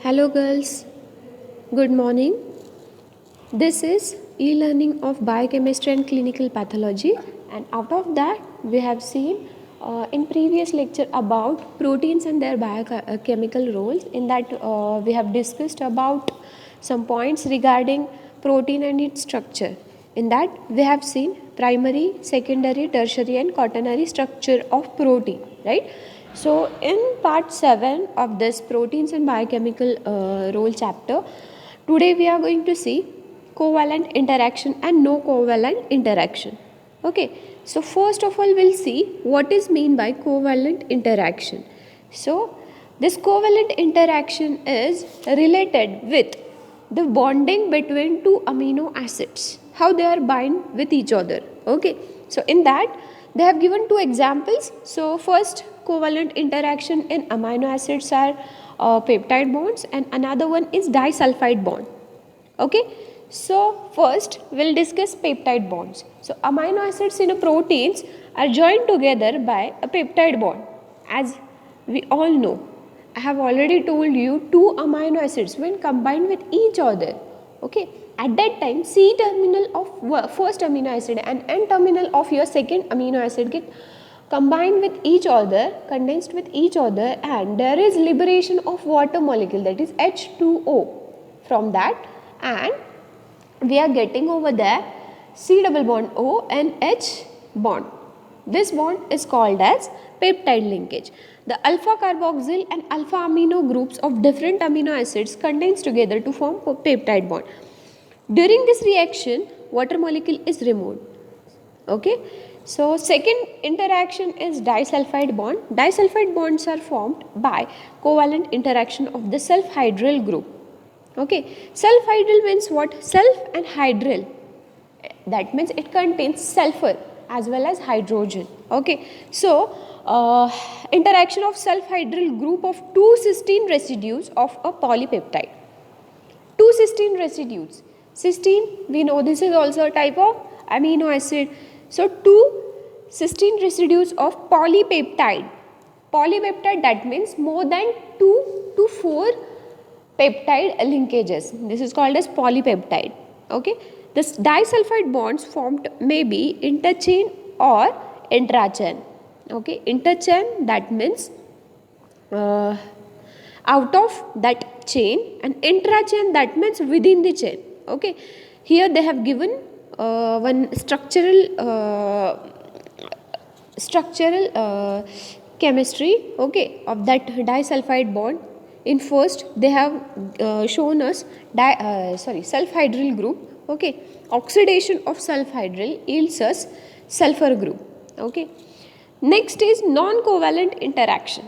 Hello, girls. Good morning. This is e-learning of biochemistry and clinical pathology, and out of that, we have seen in previous lecture about proteins and their biochemical roles. In that, we have discussed about some points regarding protein and its structure. In that, we have seen primary, secondary, tertiary, and quaternary structure of protein, right? So, in part 7 of this proteins and biochemical role chapter, today we are going to see covalent interaction and no covalent interaction. Okay, so first of all, we'll see what is mean by covalent interaction. So, this covalent interaction is related with the bonding between two amino acids, how they are bind with each other. Okay, so in that they have given two examples. So first covalent interaction in amino acids are peptide bonds, and another one is disulfide bond. Okay, so first we'll discuss peptide bonds. So amino acids in a proteins are joined together by a peptide bond. As we all know, I have already told you two amino acids when combined with each other, okay, at that time C terminal of first amino acid and N terminal of your second amino acid get combined with each other, condensed with each other, and there is liberation of water molecule, that is H2O from that, and we are getting over there C double bond O and H bond. This bond is called as peptide linkage. The alpha carboxyl and alpha amino groups of different amino acids condense together to form peptide bond. During this reaction, water molecule is removed. Okay. So second interaction is disulfide bond. Disulfide bonds are formed by covalent interaction of the self-hydryl group. Okay. Self-hydryl means what? Self and hydryl. That means it contains sulfur as well as hydrogen. Okay. So interaction of self-hydryl group of two cysteine residues of a polypeptide. Two cysteine residues. Cysteine, we know this is also a type of amino acid. So two cysteine residues of polypeptide. Polypeptide, that means more than 2 to 4 peptide linkages. This is called as polypeptide. Okay. This disulfide bonds formed may be interchain or intrachain. Okay. Interchain, that means out of that chain, and intrachain, that means within the chain. Okay. Here they have given one structural chemistry, okay, of that disulfide bond. In first they have shown us sulfhydryl group. Okay, oxidation of sulfhydryl yields us sulfur group. Okay, next is non-covalent interaction.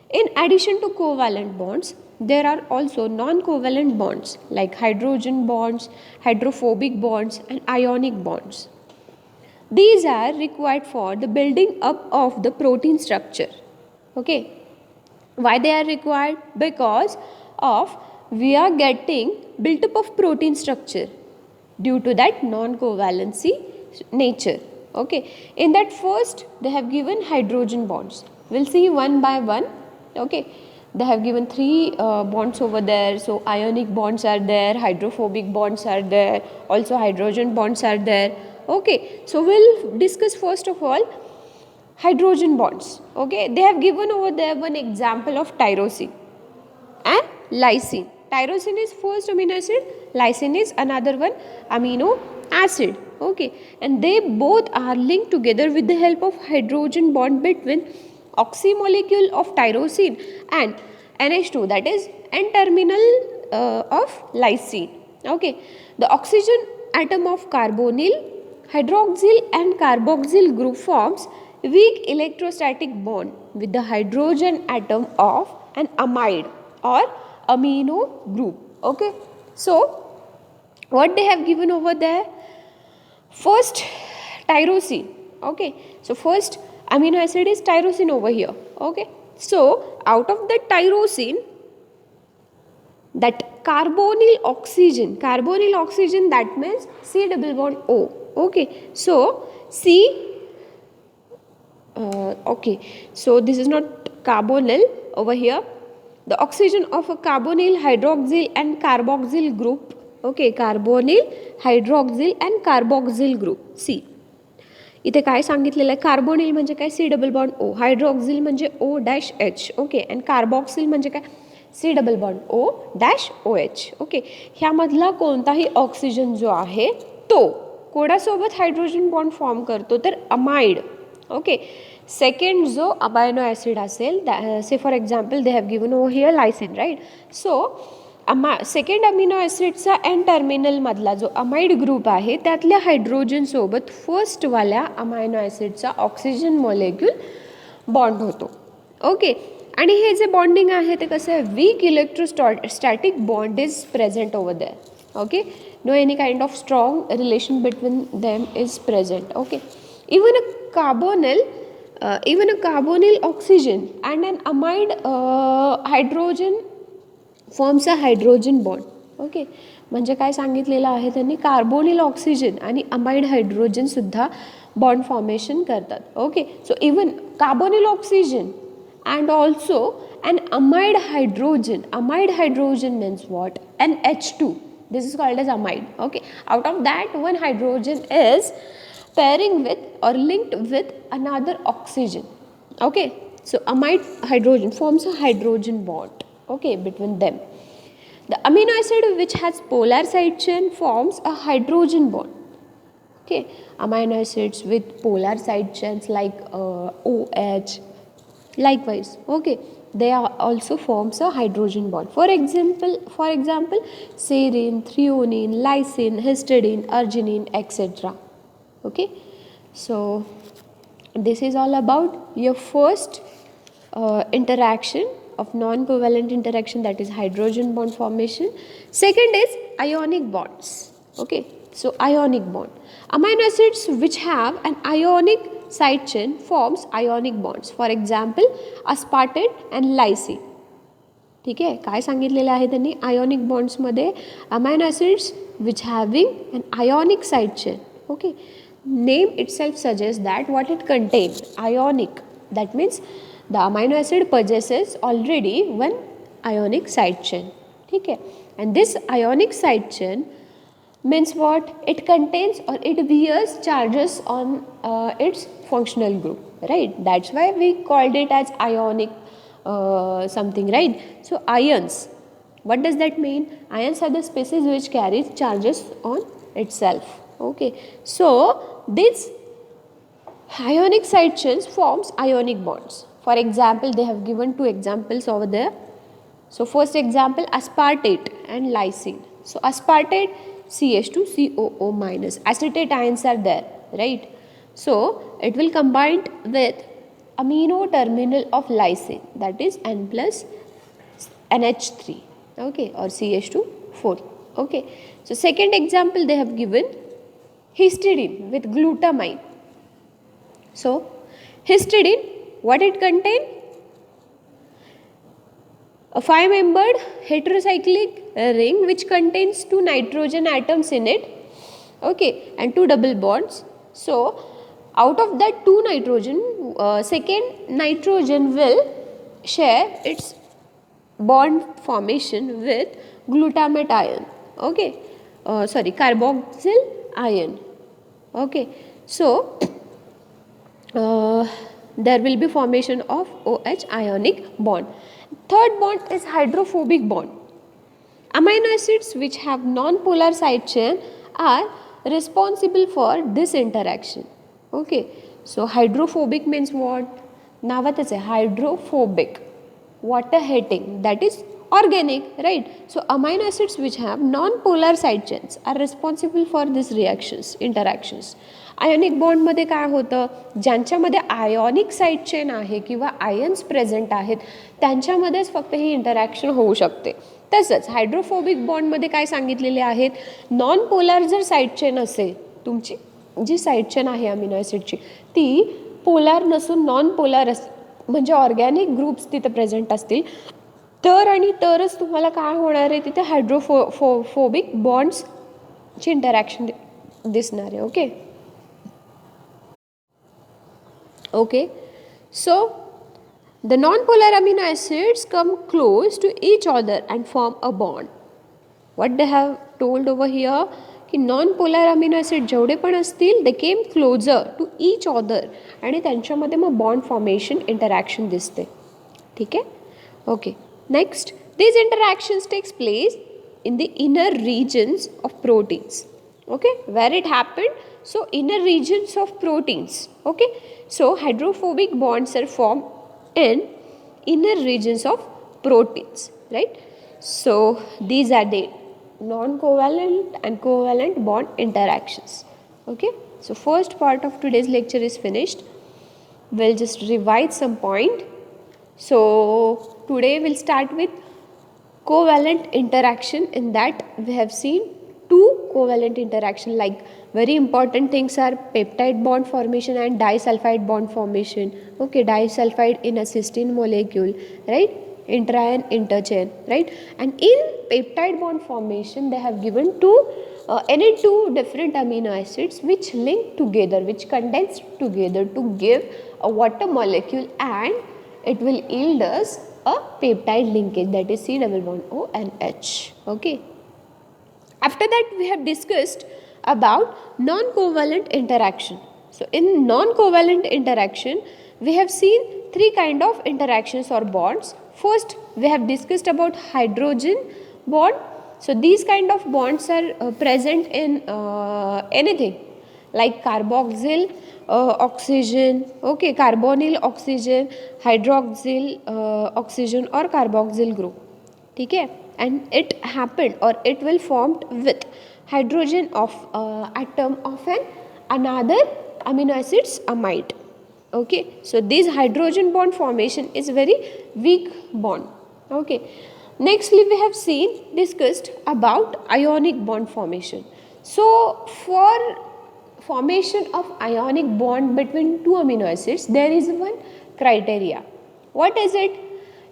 In addition to covalent bonds, there are also non-covalent bonds like hydrogen bonds, hydrophobic bonds, and ionic bonds. These are required for the building up of the protein structure. Okay. Why they are required? Because of we are getting built up of protein structure due to that non-covalency nature. Okay. In that first they have given hydrogen bonds. We'll see one by one. Okay. They have given 3 bonds over there. So ionic bonds are there, hydrophobic bonds are there, also hydrogen bonds are there. Okay, so we'll discuss first of all hydrogen bonds. Okay, they have given over there one example of tyrosine and lysine. Tyrosine is first amino acid, lysine is another one amino acid. Okay, and they both are linked together with the help of hydrogen bond between oxy molecule of tyrosine and NH2, that is N terminal of lysine. Okay, the oxygen atom of carbonyl, hydroxyl and carboxyl group forms weak electrostatic bond with the hydrogen atom of an amide or amino group. Okay, so what they have given over there? First tyrosine. Okay, so first amino acid is tyrosine over here. Okay, so out of the tyrosine, that carbonyl oxygen, that means C double bond O. Okay, so C okay, so this is not carbonyl over here, the oxygen of a carbonyl, hydroxyl and carboxyl group. Okay, carbonyl, hydroxyl and carboxyl group. C. इथे काय सांगितलेलं आहे, carbonyl म्हणजे काय, C double bond O, hydroxyl म्हणजे O dash H. Okay, and carboxyl म्हणजे काय, C double bond O dash O H. Okay, ह्यामधला कोणताही ऑक्सिजन जो आहे तो कोणासोबत हायड्रोजन बॉन्ड फॉर्म करतो, तर अमाइड. ओके, सेकंड जो अमायनो ॲसिड असेल, say for example they have given over here lysine, right. So second amino ॲसिडचा एन टर्मिनलमधला जो अमाइड ग्रुप आहे त्यातल्या हायड्रोजनसोबत फर्स्टवाल्या अमायनो ॲसिडचा ऑक्सिजन मॉलिक्यूल बॉन्ड होतो. ओके, आणि हे जे बॉन्डिंग आहे ते कसं आहे, weak electrostatic bond is present over there. Okay, no any kind of strong relation between them is present. Okay, even a carbonyl oxygen and an amide hydrogen forms a hydrogen bond. Okay, म्हणजे काय सांगितलेलं आहे त्यांनी, carbonyl oxygen आणि amide हायड्रोजनसुद्धा bond formation करतात. Okay, so even carbonyl oxygen and also and amide hydrogen means what, NH2. This is called as amide. Okay, out of that one hydrogen is pairing with or linked with another oxygen. Okay, so amide hydrogen forms a hydrogen bond, okay, between them. The amino acid which has polar side chain forms a hydrogen bond. Okay, amino acids with polar side chains like OH, likewise, okay, they are also forms a hydrogen bond. For example, serine, threonine, lysine, histidine, arginine, etc. Okay, so this is all about your first interaction of non-covalent interaction, that is hydrogen bond formation. Second is ionic bonds. Okay, so ionic bond, amino acids which have an ionic side chain forms ionic bonds. For example, aspartate and lysine. ठीक आहे, काय सांगितलेलं आहे त्यांनी, ionic बॉन्ड्समध्ये amino acids which having an ionic side chain. Okay, name itself suggest that what it contain, ionic, that means the amino acid possesses already one ionic side chain. ठीक है, and this ionic side chain means what, it contains or it bears charges on its functional group, right? That's why we called it as ionic something, right? So ions, what does that mean? Ions are the species which carries charges on itself. Okay, so this ionic side chains forms ionic bonds. For example, they have given two examples over there. So first example, aspartate and lysine. So aspartate, CH2 COO minus, acetate ions are there, right? So it will combine with amino terminal of lysine, that is N plus NH3, okay, or CH2 4. Okay, so second example they have given histidine with glutamine. So histidine, what it contain? A 5-membered heterocyclic ring which contains 2 nitrogen atoms in it, okay, and 2 double bonds. So out of that 2 nitrogen, second nitrogen will share its bond formation with glutamate ion, okay, carboxyl ion. Okay, so there will be formation of OH ionic bond. Third bond is hydrophobic bond. Amino acids which have non-polar side chain are responsible for this interaction. Okay, so hydrophobic means what? नावातच आहे hydrophobic, water hating, that is organic, right? So amino acids which have non-polar side chains are responsible for these reactions, interactions. Ionic बॉन्डमध्ये काय होतं, ज्यांच्यामध्ये ionic side chain आहे किंवा ions present आहेत त्यांच्यामध्येच फक्त ही interaction होऊ शकते. तसंच हायड्रोफोबिक बॉन्डमध्ये काय सांगितलेले आहेत, नॉन पोलार जर साइड चेन असेल, तुमची जी साइड चेन आहे अमिनो ॲसिडची ती पोलार नसून नॉन पोलार म्हणजे ऑर्गॅनिक ग्रुप्स तिथे प्रेझेंट असतील तर आणि तरच तुम्हाला काय होणार आहे, तिथे हायड्रोफोबिक बॉन्ड्सची इंटरॅक्शन दिसणार आहे. Okay, okay, so The non-polar amino acids come close to each other and form a bond. What they have told over here की नॉन पोलर अमिनो ॲसिड जेवढे पण असतील दे केम क्लोजर टू ईच ऑदर आणि त्यांच्यामध्ये मग bond formation interaction दिसते. ठीक आहे. Okay. Next, these interactions takes place in the inner regions of proteins. Okay, where it happened? So inner regions of proteins. Okay, so hydrophobic bonds are formed in inner regions of proteins, right? So these are the non-covalent and covalent bond interactions. Okay, so first part of today's lecture is finished. We'll just revise some point. So today we'll start with covalent interaction. In that we have seen two covalent interaction, like very important things are peptide bond formation and disulfide bond formation. Okay, disulfide in a cysteine molecule, right? Intra and interchain, right? And in peptide bond formation they have given any two different amino acids which link together, which condense together to give a water molecule, and it will yield us a peptide linkage, that is C double bond O and H. Okay. After that we have discussed about non-covalent interaction. So in non-covalent interaction we have seen three kind of interactions or bonds. First we have discussed about hydrogen bond. So these kind of bonds are present in anything like carboxyl oxygen, okay, carbonyl oxygen, hydroxyl oxygen or carboxyl group. ठीक है. And it happened or it will formed with hydrogen of atom of another amino acids amide. Okay, so this hydrogen bond formation is very weak bond. Okay, nextly we have discussed about ionic bond formation. So for formation of ionic bond between two amino acids there is one criteria. What is it?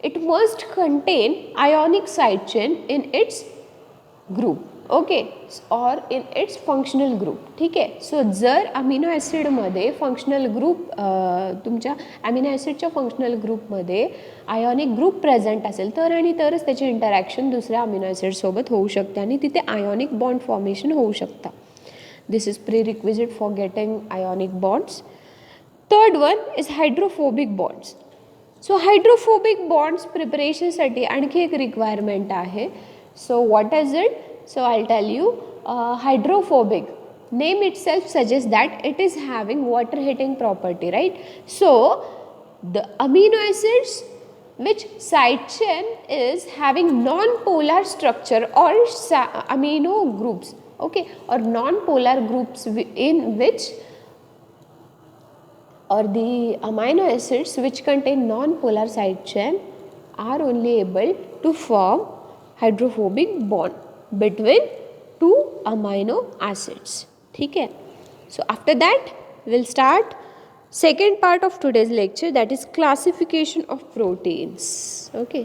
It must contain ionic side chain in its group, okay, or in its functional group. ठीक आहे. सो जर amino ॲसिडमध्ये functional group तुमच्या amino ॲसिडच्या functional ग्रुपमध्ये ionic group present असेल तर आणि तरच त्याची इंटरॅक्शन दुसऱ्या अमिनो ॲसिडसोबत होऊ शकते आणि तिथे आयोनिक बॉन्ड फॉर्मेशन होऊ शकतं. This is prerequisite for getting ionic bonds. Third one is hydrophobic bonds. So hydrophobic bonds preparation साठी आणखी एक requirement आहे. So what is it? So I'll tell you. Hydrophobic, name itself suggests that it is having water hitting property, right? So the amino acids which side chain is having non-polar structure or amino groups, okay, or non-polar groups in which, or the amino acids which contain non-polar side chain are only able to form hydrophobic bond between two amino acids. ठीक है. So after that we'll start second part of today's lecture, that is classification of proteins. Okay.